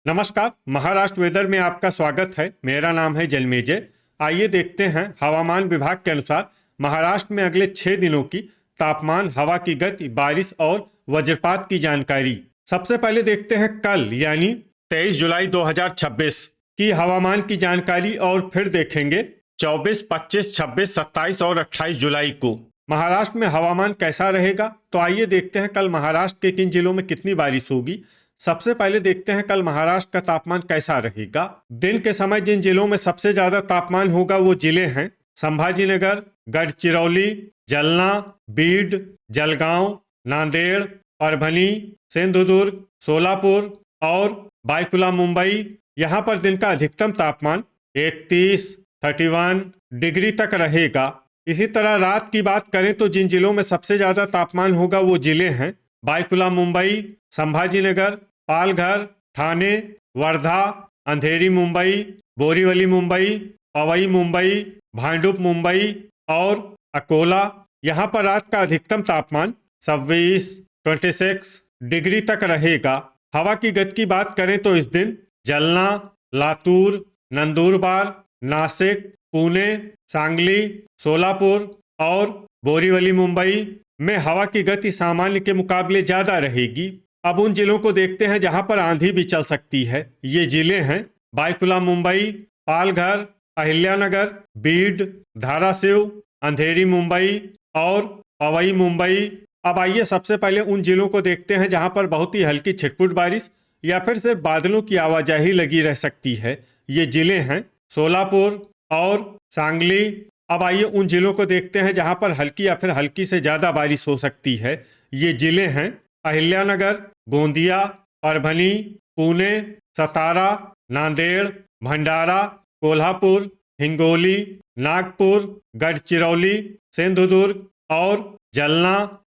नमस्कार। महाराष्ट्र वेदर में आपका स्वागत है। मेरा नाम है जलमेजय। आइए देखते हैं हवामान विभाग के अनुसार महाराष्ट्र में अगले 6 दिनों की तापमान, हवा की गति, बारिश और वज्रपात की जानकारी। सबसे पहले देखते हैं कल यानी 23 जुलाई 2026 की हवामान की जानकारी और फिर देखेंगे 24, 25, 26, 27 और 28 जुलाई को महाराष्ट्र में हवामान कैसा रहेगा। तो आइए देखते हैं कल महाराष्ट्र के किन जिलों में कितनी बारिश होगी। सबसे पहले देखते हैं कल महाराष्ट्र का तापमान कैसा रहेगा। दिन के समय जिन जिलों में सबसे ज्यादा तापमान होगा वो जिले हैं संभाजीनगर, गढ़चिरौली, जालना, बीड, जलगांव, नांदेड़, परभनी, सिंधुदुर्ग, सोलापुर और बायकुला मुंबई। यहाँ पर दिन का अधिकतम तापमान 31, 31 डिग्री तक रहेगा। इसी तरह रात की बात करें तो जिन जिलों में सबसे ज्यादा तापमान होगा वो जिले हैं बायकुला मुंबई, संभाजीनगर, पालघर, ठाणे, वर्धा, अंधेरी मुंबई, बोरीवली मुंबई, पवई मुंबई, भांडुप मुंबई और अकोला। यहाँ पर रात का अधिकतम तापमान 26, 26 डिग्री तक रहेगा। हवा की गति की बात करें तो इस दिन जालना, लातूर, नंदुरबार, नासिक, पुणे, सांगली, सोलापुर और बोरीवली मुंबई में हवा की गति सामान्य के मुकाबले ज्यादा रहेगी। अब उन जिलों को देखते हैं जहां पर आंधी भी चल सकती है। ये जिले हैं बायकुला मुंबई, पालघर, अहिल्यानगर, बीड, धाराशिव, अंधेरी मुंबई और पवई मुंबई। अब आइए सबसे पहले उन जिलों को देखते हैं जहां पर बहुत ही हल्की छिटपुट बारिश या फिर सिर्फ बादलों की आवाजाही लगी रह सकती है। ये जिले हैं सोलापुर और सांगली। अब आइए उन जिलों को देखते हैं जहां पर हल्की या फिर हल्की से ज्यादा बारिश हो सकती है। ये जिले हैं अहिल्यानगर, गोंदिया, परभनी, पुणे, सतारा, नांदेड़, भंडारा, कोल्हापुर, हिंगोली, नागपुर, गढ़चिरौली, सिंधुदुर्ग और जालना।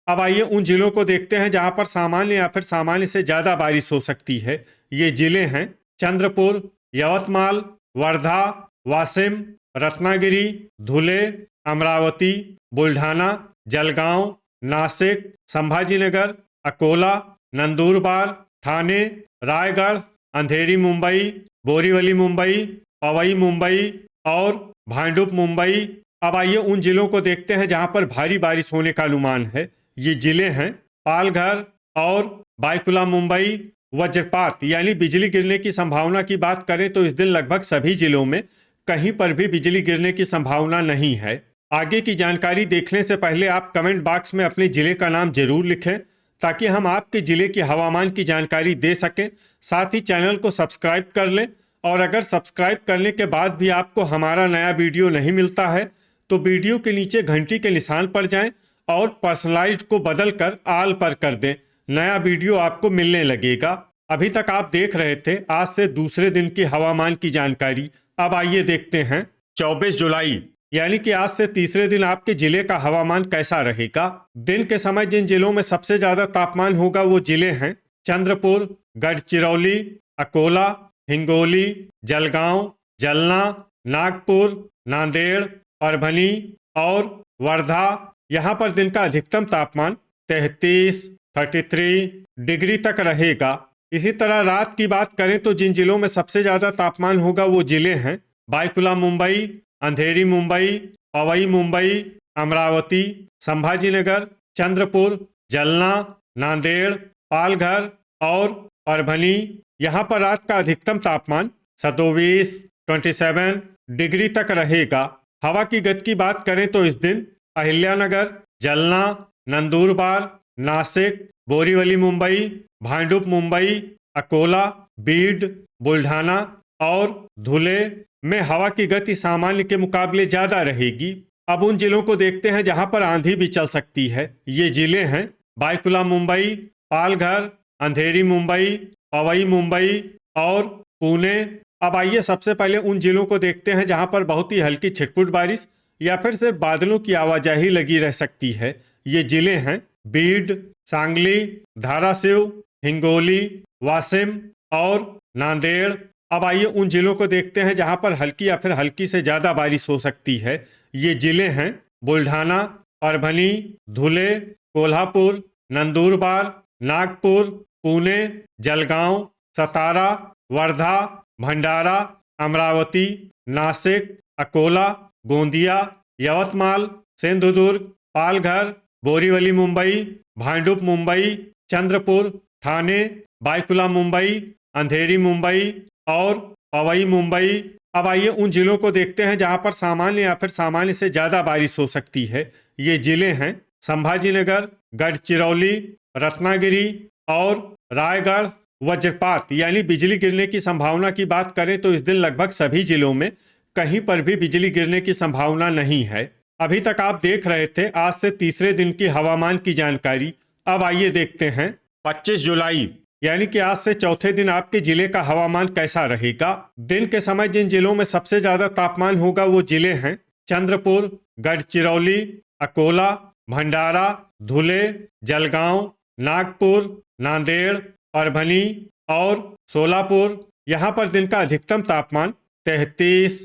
अब आइए उन जिलों को देखते हैं जहां पर सामान्य या फिर सामान्य से ज्यादा बारिश हो सकती है। ये जिले हैं चंद्रपुर, यवतमाल, वर्धा, वाशिम, रत्नागिरी, धुले, अमरावती, बुल्ढाना, जलगांव, नासिक, संभाजीनगर, अकोला, नंदुरबार, ठाणे, रायगढ़, अंधेरी मुंबई, बोरीवली मुंबई, पवई मुंबई और भांडुप मुंबई। अब आइए उन जिलों को देखते हैं जहां पर भारी बारिश होने का अनुमान है। ये जिले हैं पालघर और बायकुला मुंबई। वज्रपात यानी बिजली गिरने की संभावना की बात करें तो इस दिन लगभग सभी जिलों में कहीं पर भी बिजली गिरने की संभावना नहीं है। आगे की जानकारी देखने से पहले आप कमेंट बॉक्स में अपने जिले का नाम जरूर लिखें ताकि हम आपके जिले की हवामान की जानकारी दे सकें। साथ ही चैनल को सब्सक्राइब कर लें और अगर सब्सक्राइब करने के बाद भी आपको हमारा नया वीडियो नहीं मिलता है तो वीडियो के नीचे घंटी के निशान पर जाएं और पर्सनलाइज्ड को बदलकर ऑल पर कर दें। नया वीडियो आपको मिलने लगेगा। अभी तक आप देख रहे थे आज से दूसरे दिन की हवामान की जानकारी। अब आइए देखते हैं 24 जुलाई यानी कि आज से तीसरे दिन आपके जिले का हवामान कैसा रहेगा। दिन के समय जिन जिलों में सबसे ज्यादा तापमान होगा वो जिले हैं चंद्रपुर, गढ़चिरौली, अकोला, हिंगोली, जलगांव, जालना, नागपुर, नांदेड़, परभनी और वर्धा। यहाँ पर दिन का अधिकतम तापमान 33, 33 डिग्री तक रहेगा। इसी तरह रात की बात करें तो जिन जिलों में सबसे ज्यादा तापमान होगा वो जिले हैं बायकुला मुंबई, अंधेरी मुंबई, पवई मुंबई, अमरावती, संभाजीनगर, चंद्रपुर, जालना, नांदेड़, पालघर और परभनी। यहाँ पर रात का अधिकतम तापमान 27, 27 डिग्री तक रहेगा। हवा की गति की बात करें तो इस दिन अहिल्यानगर, जालना, नंदुरबार, नासिक, बोरीवली मुंबई, भांडुप मुंबई, अकोला, बीड, बुल्ढाना और धुले में हवा की गति सामान्य के मुकाबले ज्यादा रहेगी। अब उन जिलों को देखते हैं जहां पर आंधी भी चल सकती है। ये जिले हैं बायकुला मुंबई, पालघर, अंधेरी मुंबई, पवई मुंबई और पुणे। अब आइए सबसे पहले उन जिलों को देखते हैं जहां पर बहुत ही हल्की छिटपुट बारिश या फिर सिर्फ बादलों की आवाजाही लगी रह सकती है। ये जिले हैं बीड, सांगली, धाराशिव, हिंगोली, वाशिम और नांदेड़। अब आइए उन जिलों को देखते हैं जहां पर हल्की या फिर हल्की से ज्यादा बारिश हो सकती है। ये जिले हैं बुल्ढाना, परभनी, धुले, कोल्हापुर, नंदुरबार, नागपुर, पुणे, जलगांव, सतारा, वर्धा, भंडारा, अमरावती, नासिक, अकोला, गोंदिया, यवतमाल, सिंधुदुर्ग, पालघर, बोरीवली मुंबई, भांडुप मुंबई, चंद्रपुर, ठाणे, बायकुला मुंबई, अंधेरी मुंबई और पवई मुंबई। अब आइए उन जिलों को देखते हैं जहां पर सामान्य या फिर सामान्य से ज्यादा बारिश हो सकती है। ये जिले हैं संभाजीनगर, गढ़चिरौली, रत्नागिरी और रायगढ़। वज्रपात यानी बिजली गिरने की संभावना की बात करें तो इस दिन लगभग सभी जिलों में कहीं पर भी बिजली गिरने की संभावना नहीं है। अभी तक आप देख रहे थे आज से तीसरे दिन की हवामान की जानकारी। अब आइए देखते हैं 25 जुलाई यानी कि आज से चौथे दिन आपके जिले का हवामान कैसा रहेगा। दिन के समय जिन जिलों में सबसे ज्यादा तापमान होगा वो जिले हैं चंद्रपुर, गढ़चिरौली, अकोला, भंडारा, धुले, जलगांव, नागपुर, नांदेड़, परभनी और सोलापुर। यहाँ पर दिन का अधिकतम तापमान 33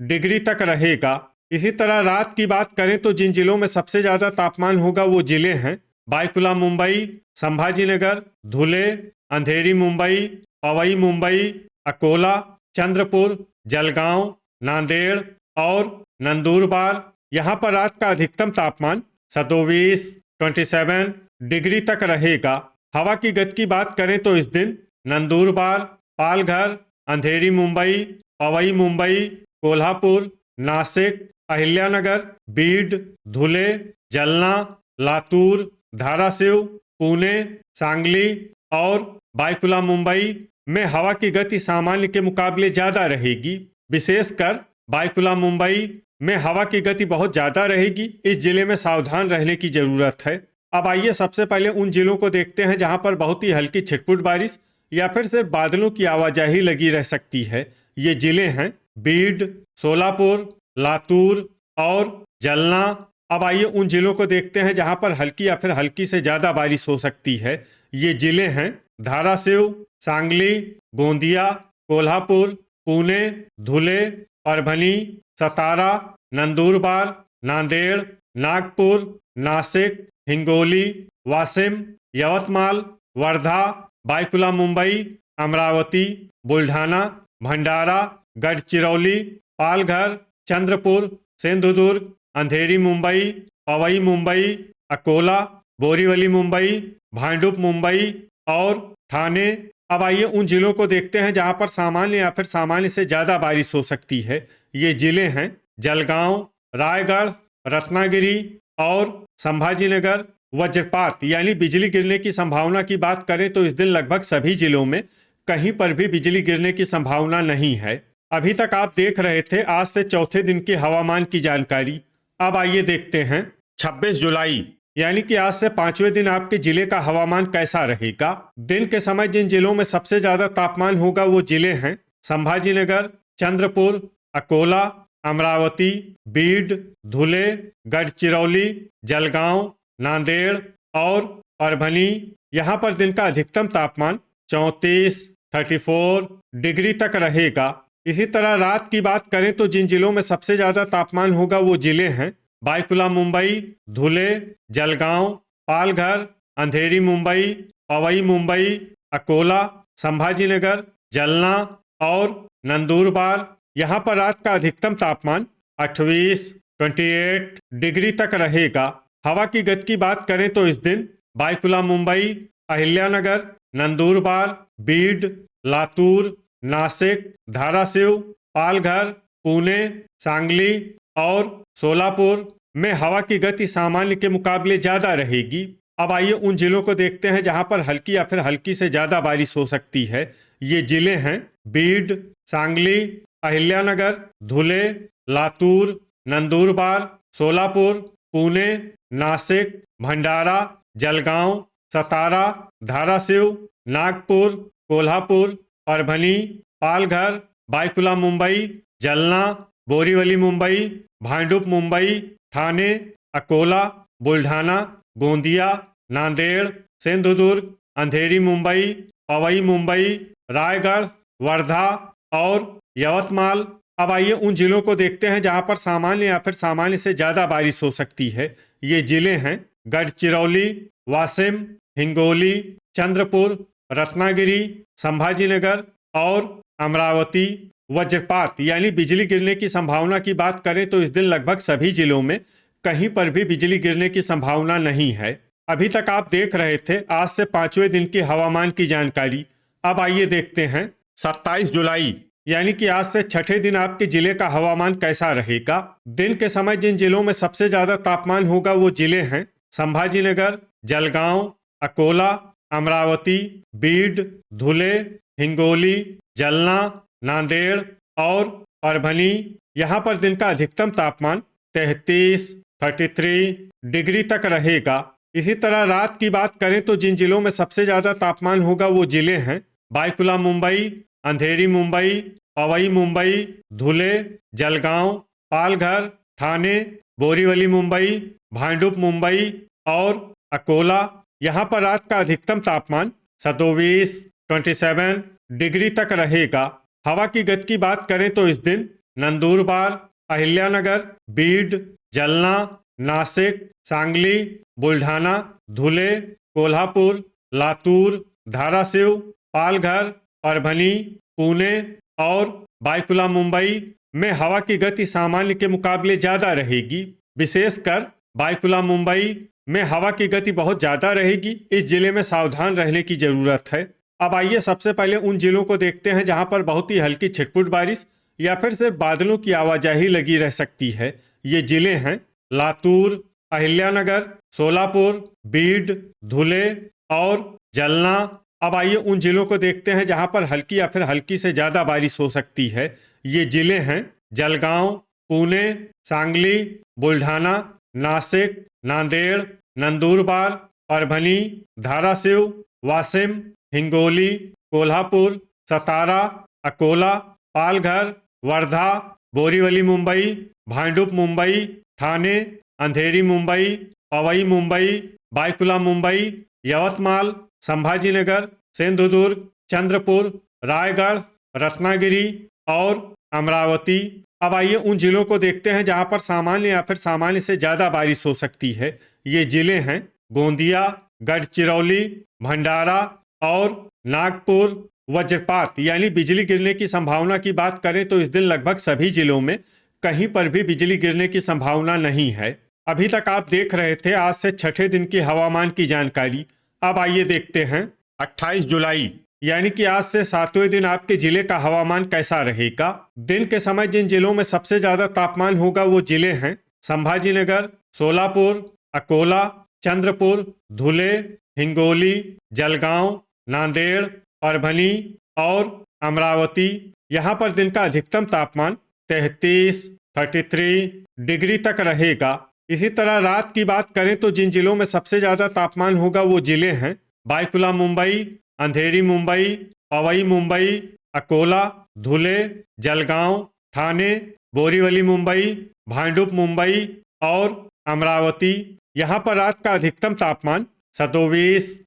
डिग्री तक रहेगा। इसी तरह रात की बात करें तो जिन जिलों में सबसे ज्यादा तापमान होगा वो जिले हैं बायकुला मुंबई, संभाजीनगर, धुले, अंधेरी मुंबई, पवई मुंबई, अकोला, चंद्रपुर, जलगांव, नांदेड़ और नंदुरबार। यहाँ पर रात का अधिकतम तापमान 27 डिग्री तक रहेगा। हवा की गति की बात करें तो इस दिन नंदुरबार, पालघर, अंधेरी मुंबई, पवई मुंबई, कोल्हापुर, नासिक, अहिल्यानगर, बीड, धुले, जलना, लातूर, धाराशिव, पुणे, सांगली और बायकुला मुंबई में हवा की गति सामान्य के मुकाबले ज्यादा रहेगी। विशेषकर बायकुला मुंबई में हवा की गति बहुत ज्यादा रहेगी। इस जिले में सावधान रहने की जरूरत है। अब आइए सबसे पहले उन जिलों को देखते हैं जहां पर बहुत ही हल्की छिटपुट बारिश या फिर सिर्फ बादलों की आवाजाही लगी रह सकती है। ये जिले हैं बीड, सोलापुर, लातूर और जलना। अब आइए उन जिलों को देखते हैं जहां पर हल्की या फिर हल्की से ज्यादा बारिश हो सकती है। ये जिले हैं धाराशिव, सांगली, गोंदिया, कोल्हापुर, पुणे, धुले, परभनी, सतारा, नंदुरबार, नांदेड़, नागपुर, नासिक, हिंगोली, वाशिम, यवतमाल, वर्धा, बायकुला मुंबई, अमरावती, बुल्ढाना, भंडारा, गढ़चिरौली, पालघर, चंद्रपुर, सिंधुदुर्ग, अंधेरी मुंबई, पवई मुंबई, अकोला, बोरीवली मुंबई, भांडुप मुंबई और ठाणे। अब आइए उन जिलों को देखते हैं जहां पर सामान्य या फिर सामान्य से ज्यादा बारिश हो सकती है। ये जिले हैं जलगांव, रायगढ़, रत्नागिरी और संभाजीनगर। वज्रपात यानी बिजली गिरने की संभावना की बात करें तो इस दिन लगभग सभी जिलों में कहीं पर भी बिजली गिरने की संभावना नहीं है। अभी तक आप देख रहे थे आज से चौथे दिन की हवामान की जानकारी। अब आइए देखते हैं 26 जुलाई यानी कि आज से पांचवें दिन आपके जिले का हवामान कैसा रहेगा। दिन के समय जिन जिलों में सबसे ज्यादा तापमान होगा वो जिले हैं संभाजीनगर, चंद्रपुर, अकोला, अमरावती, बीड, धुले, गढ़चिरौली, जलगांव, नांदेड़ और परभनी। यहाँ पर दिन का अधिकतम तापमान 34 डिग्री तक रहेगा। इसी तरह रात की बात करें तो जिन जिलों में सबसे ज्यादा तापमान होगा वो जिले हैं बायकुला मुंबई, धुले, जलगांव, पालघर, अंधेरी मुंबई, पवई मुंबई, अकोला, संभाजीनगर, जलना और नंदुरबार। यहाँ पर रात का अधिकतम तापमान 28 डिग्री तक रहेगा। हवा की गति की बात करें तो इस दिन बायकुला मुंबई, अहिल्यानगर, नंदुरबार, बीड, लातूर, नासिक, धाराशिव, पालघर, पुणे, सांगली और सोलापुर में हवा की गति सामान्य के मुकाबले ज्यादा रहेगी। अब आइए उन जिलों को देखते हैं जहां पर हल्की या फिर हल्की से ज्यादा बारिश हो सकती है। ये जिले हैं बीड, सांगली, अहिल्यानगर, धुले, लातूर, नंदुरबार, सोलापुर, पुणे, नासिक, भंडारा, जलगांव, सतारा, धाराशिव, नागपुर, कोल्हापुर, परभनी, पालघर, बायकुला मुंबई, जलना, बोरीवली मुंबई, भांडुप मुंबई, ठाणे, अकोला, बुल्ढाना, गोंदिया, नांदेड़, सिंधुदुर्ग, अंधेरी मुंबई, पवई मुंबई, रायगढ़, वर्धा और यवतमाल। अब आइए उन जिलों को देखते हैं जहां पर सामान्य या फिर सामान्य से ज्यादा बारिश हो सकती है। ये जिले हैं गढ़चिरौली, वाशिम, हिंगोली, चंद्रपुर, रत्नागिरी, संभाजीनगर और अमरावती। वज्रपात यानी बिजली गिरने की संभावना की बात करें तो इस दिन लगभग सभी जिलों में कहीं पर भी बिजली गिरने की संभावना नहीं है। अभी तक आप देख रहे थे आज से 5वें दिन की हवामान की जानकारी। अब आइए देखते हैं 27 जुलाई यानी कि आज से छठे दिन आपके जिले का हवामान कैसा रहेगा। दिन के समय जिन जिलों में सबसे ज्यादा तापमान होगा वो जिले हैं संभाजीनगर, जलगांव, अकोला, अमरावती, बीड, धुले, हिंगोली, जलना, नांदेड़ और परभनी। यहाँ पर दिन का अधिकतम तापमान 33 डिग्री तक रहेगा। इसी तरह रात की बात करें तो जिन जिलों में सबसे ज्यादा तापमान होगा वो जिले हैं बायकुला मुंबई, अंधेरी मुंबई, पवई मुंबई, धुले, जलगांव, पालघर, ठाणे, बोरीवली मुंबई, भांडुप मुंबई और अकोला। यहाँ पर रात का अधिकतम तापमान 27 डिग्री तक रहेगा। हवा की गति की बात करें तो इस दिन नंदुरबार, अहिल्यानगर, बीड, जलना, नासिक, सांगली, बुल्ढाना, धुले, कोल्हापुर, लातूर, धाराशिव, पालघर, परभनी, पुणे और बायकुला मुंबई में हवा की गति सामान्य के मुकाबले ज्यादा रहेगी। विशेषकर बायकुला मुंबई में हवा की गति बहुत ज्यादा रहेगी। इस जिले में सावधान रहने की जरूरत है। अब आइए सबसे पहले उन जिलों को देखते हैं जहां पर बहुत ही हल्की छिटपुट बारिश या फिर सिर्फ बादलों की आवाजाही लगी रह सकती है। ये जिले हैं लातूर, अहिल्यानगर, सोलापुर, बीड, धुले और जलना। अब आइए उन जिलों को देखते हैं जहां पर हल्की या फिर हल्की से ज्यादा बारिश हो सकती है। ये जिले हैं जलगांव, पुणे, सांगली, बुल्ढाना, नासिक, नांदेड़, नंदुरबार, परभनी, धाराशिव, वाशिम, हिंगोली, कोल्हापुर, सतारा, अकोला, पालघर, वर्धा, बोरीवली मुंबई, भांडुप मुंबई, ठाणे, अंधेरी मुंबई, पवई मुंबई, बायकुला मुंबई, यवतमाल, संभाजीनगर, सिंधुदुर्ग, चंद्रपुर, रायगढ़, रत्नागिरी और अमरावती। अब आइए उन जिलों को देखते हैं जहां पर सामान्य या फिर सामान्य से ज्यादा बारिश हो सकती है। ये जिले हैं गोंदिया, गढ़चिरौली, भंडारा और नागपुर। वज्रपात यानी बिजली गिरने की संभावना की बात करें तो इस दिन लगभग सभी जिलों में कहीं पर भी बिजली गिरने की संभावना नहीं है। अभी तक आप देख रहे थे आज से छठे दिन की हवामान की जानकारी। अब आइए देखते हैं 28 जुलाई यानी कि आज से 7वें दिन आपके जिले का हवामान कैसा रहेगा। दिन के समय जिन जिलों में सबसे ज्यादा तापमान होगा वो जिले हैं संभाजीनगर, सोलापुर, अकोला, चंद्रपुर, धुले, हिंगोली, जलगांव, नांदेड़, परभनी और अमरावती। यहाँ पर दिन का अधिकतम तापमान 33 डिग्री तक रहेगा। इसी तरह रात की बात करें तो जिन जिलों में सबसे ज्यादा तापमान होगा वो जिले हैं बायकुला मुंबई, अंधेरी मुंबई, पवई मुंबई, अकोला, धुले, जलगांव, ठाणे, बोरीवली मुंबई, भांडुप मुंबई और अमरावती। यहाँ पर रात का अधिकतम तापमान 27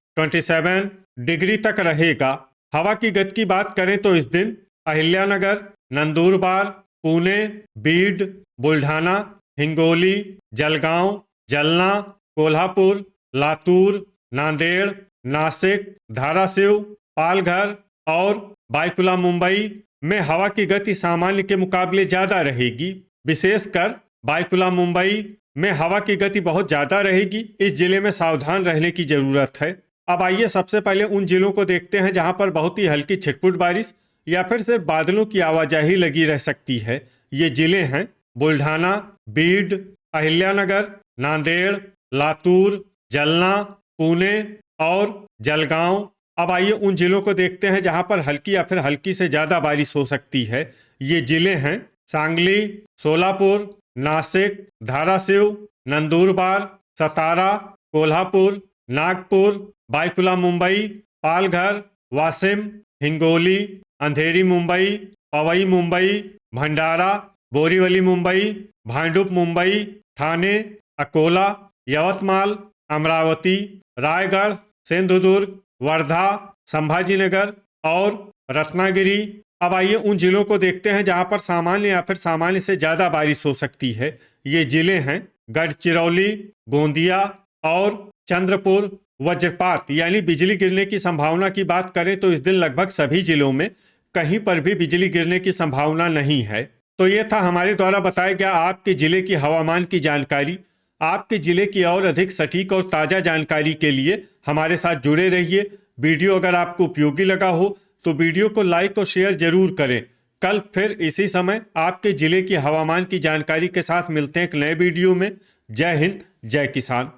डिग्री तक रहेगा। हवा की गति की बात करें तो इस दिन अहिल्यानगर, नंदुरबार, पुणे, बीड, बुल्ढाना, हिंगोली, जलगांव, जलना, कोल्हापुर, लातूर, नांदेड़, नासिक, धाराशिव, पालघर और बायकुला मुंबई में हवा की गति सामान्य के मुकाबले ज्यादा रहेगी। विशेषकर बायकुला मुंबई में हवा की गति बहुत ज्यादा रहेगी। इस जिले में सावधान रहने की जरूरत है। अब आइए सबसे पहले उन जिलों को देखते हैं जहां पर बहुत ही हल्की छिटपुट बारिश या फिर सिर्फ बादलों की आवाजाही लगी रह सकती है। ये जिले हैं बुल्ढाना, बीड, अहिल्यानगर, नांदेड़, लातूर, जलना, पुणे और जलगांव। अब आइए उन जिलों को देखते हैं जहां पर हल्की या फिर हल्की से ज्यादा बारिश हो सकती है। ये जिले हैं सांगली, सोलापुर, नासिक, धाराशिव, नंदुरबार, सतारा, कोल्हापुर, नागपुर, बायकुला मुंबई, पालघर, वाशिम, हिंगोली, अंधेरी मुंबई, पवई मुंबई, भंडारा, बोरीवली मुंबई, भांडुप मुंबई, ठाणे, अकोला, यवतमाल, अमरावती, रायगढ़, सिंधुदुर्ग, वर्धा, संभाजीनगर और रत्नागिरी। अब आइए उन जिलों को देखते हैं जहां पर सामान्य या फिर सामान्य से ज्यादा बारिश हो सकती है। ये जिले हैं गढ़चिरौली, गोंदिया और चंद्रपुर। वज्रपात यानी बिजली गिरने की संभावना की बात करें तो इस दिन लगभग सभी जिलों में कहीं पर भी बिजली गिरने की संभावना नहीं है। तो ये था हमारे द्वारा बताया गया आपके जिले की हवामान की जानकारी। आपके जिले की और अधिक सटीक और ताज़ा जानकारी के लिए हमारे साथ जुड़े रहिए। वीडियो अगर आपको उपयोगी लगा हो तो वीडियो को लाइक और शेयर जरूर करें। कल फिर इसी समय आपके जिले की हवामान की जानकारी के साथ मिलते हैं एक नए वीडियो में। जय हिंद, जय किसान।